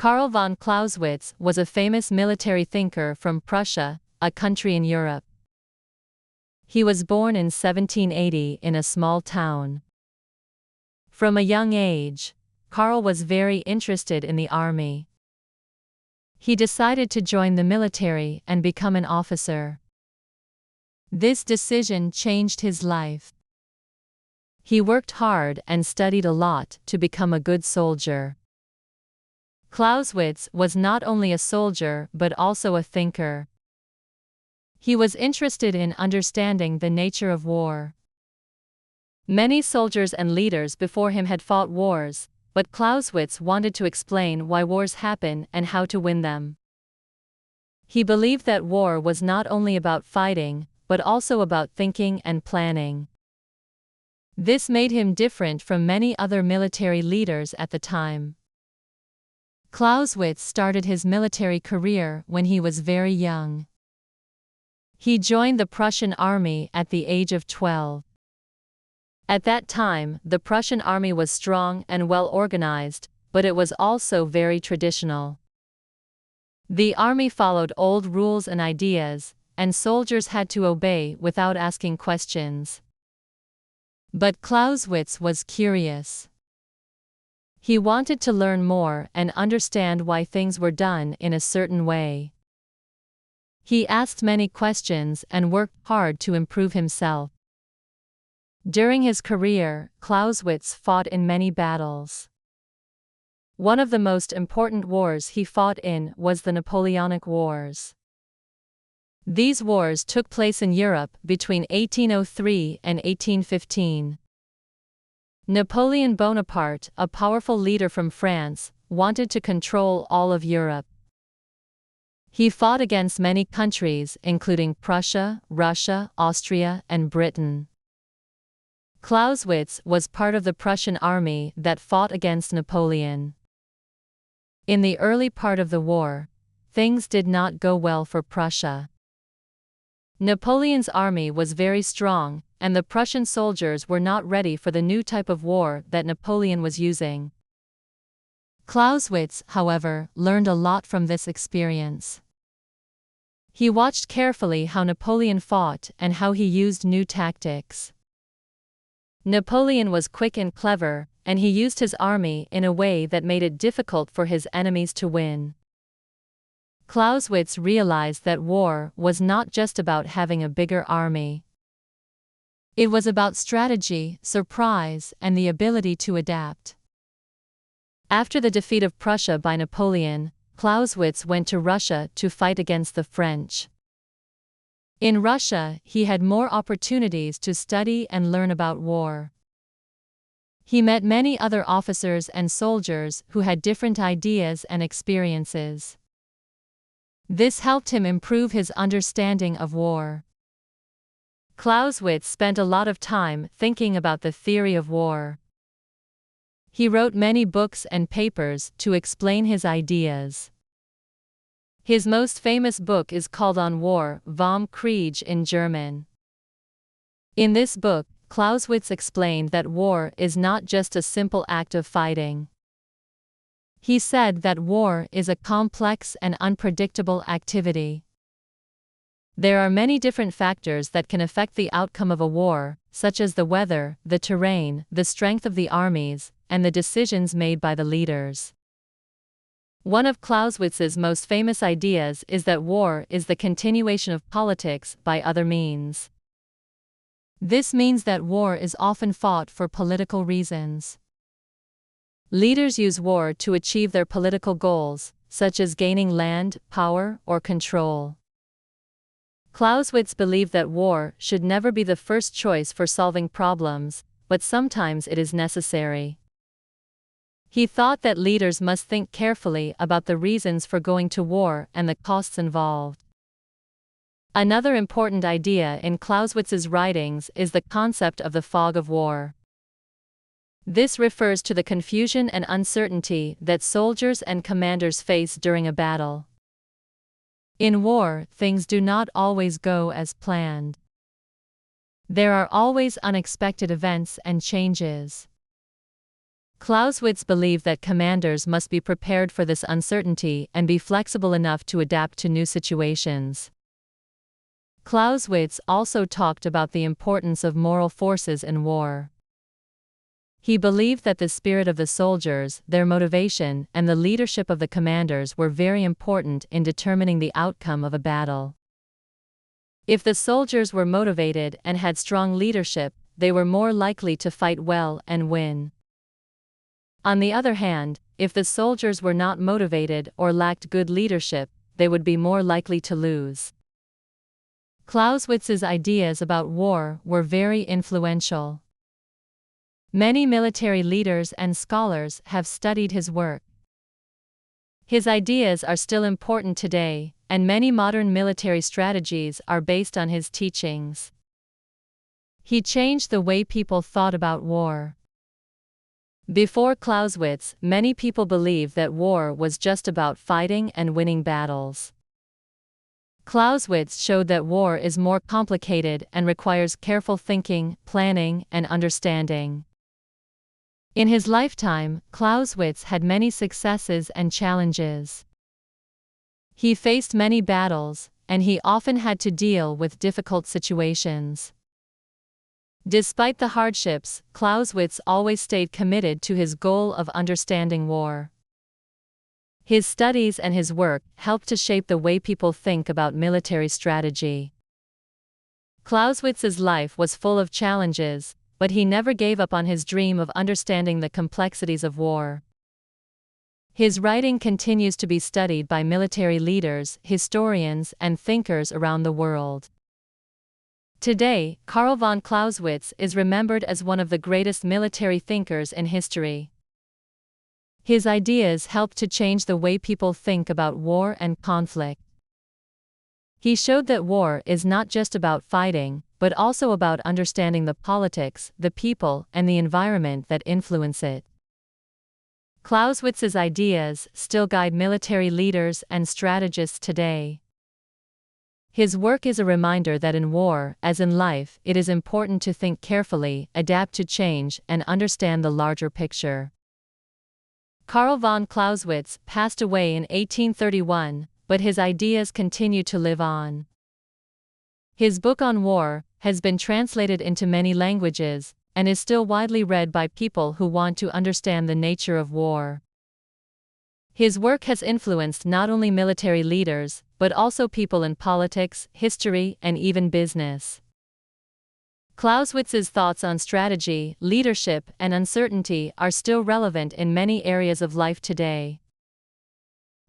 Karl von Clausewitz was a famous military thinker from Prussia, a country in Europe. He was born in 1780 in a small town. From a young age, Karl was very interested in the army. He decided to join the military and become an officer. This decision changed his life. He worked hard and studied a lot to become a good soldier. Clausewitz was not only a soldier but also a thinker. He was interested in understanding the nature of war. Many soldiers and leaders before him had fought wars, but Clausewitz wanted to explain why wars happen and how to win them. He believed that war was not only about fighting, but also about thinking and planning. This made him different from many other military leaders at the time. Clausewitz started his military career when he was very young. He joined the Prussian army at the age of 12. At that time, the Prussian army was strong and well organized, but it was also very traditional. The army followed old rules and ideas, and soldiers had to obey without asking questions. But Clausewitz was curious. He wanted to learn more and understand why things were done in a certain way. He asked many questions and worked hard to improve himself. During his career, Clausewitz fought in many battles. One of the most important wars he fought in was the Napoleonic Wars. These wars took place in Europe between 1803 and 1815. Napoleon Bonaparte, a powerful leader from France, wanted to control all of Europe. He fought against many countries including Prussia, Russia, Austria, and Britain. Clausewitz was part of the Prussian army that fought against Napoleon. In the early part of the war, things did not go well for Prussia. Napoleon's army was very strong, and the Prussian soldiers were not ready for the new type of war that Napoleon was using. Clausewitz, however, learned a lot from this experience. He watched carefully how Napoleon fought and how he used new tactics. Napoleon was quick and clever, and he used his army in a way that made it difficult for his enemies to win. Clausewitz realized that war was not just about having a bigger army. It was about strategy, surprise, and the ability to adapt. After the defeat of Prussia by Napoleon, Clausewitz went to Russia to fight against the French. In Russia, he had more opportunities to study and learn about war. He met many other officers and soldiers who had different ideas and experiences. This helped him improve his understanding of war. Clausewitz spent a lot of time thinking about the theory of war. He wrote many books and papers to explain his ideas. His most famous book is called On War, vom Krieg in German. In this book, Clausewitz explained that war is not just a simple act of fighting. He said that war is a complex and unpredictable activity. There are many different factors that can affect the outcome of a war, such as the weather, the terrain, the strength of the armies, and the decisions made by the leaders. One of Clausewitz's most famous ideas is that war is the continuation of politics by other means. This means that war is often fought for political reasons. Leaders use war to achieve their political goals, such as gaining land, power, or control. Clausewitz believed that war should never be the first choice for solving problems, but sometimes it is necessary. He thought that leaders must think carefully about the reasons for going to war and the costs involved. Another important idea in Clausewitz's writings is the concept of the fog of war. This refers to the confusion and uncertainty that soldiers and commanders face during a battle. In war, things do not always go as planned. There are always unexpected events and changes. Clausewitz believed that commanders must be prepared for this uncertainty and be flexible enough to adapt to new situations. Clausewitz also talked about the importance of moral forces in war. He believed that the spirit of the soldiers, their motivation, and the leadership of the commanders were very important in determining the outcome of a battle. If the soldiers were motivated and had strong leadership, they were more likely to fight well and win. On the other hand, if the soldiers were not motivated or lacked good leadership, they would be more likely to lose. Clausewitz's ideas about war were very influential. Many military leaders and scholars have studied his work. His ideas are still important today, and many modern military strategies are based on his teachings. He changed the way people thought about war. Before Clausewitz, many people believed that war was just about fighting and winning battles. Clausewitz showed that war is more complicated and requires careful thinking, planning, and understanding. In his lifetime, Clausewitz had many successes and challenges. He faced many battles, and he often had to deal with difficult situations. Despite the hardships, Clausewitz always stayed committed to his goal of understanding war. His studies and his work helped to shape the way people think about military strategy. Clausewitz's life was full of challenges, but he never gave up on his dream of understanding the complexities of war. His writing continues to be studied by military leaders, historians, and thinkers around the world. Today, Karl von Clausewitz is remembered as one of the greatest military thinkers in history. His ideas helped to change the way people think about war and conflict. He showed that war is not just about fighting, but also about understanding the politics, the people, and the environment that influence it. Clausewitz's ideas still guide military leaders and strategists today. His work is a reminder that in war, as in life, it is important to think carefully, adapt to change, and understand the larger picture. Karl von Clausewitz passed away in 1831, but his ideas continue to live on. His book on war has been translated into many languages, and is still widely read by people who want to understand the nature of war. His work has influenced not only military leaders, but also people in politics, history, and even business. Clausewitz's thoughts on strategy, leadership, and uncertainty are still relevant in many areas of life today.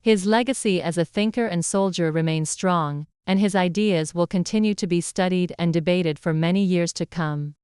His legacy as a thinker and soldier remains strong, and his ideas will continue to be studied and debated for many years to come.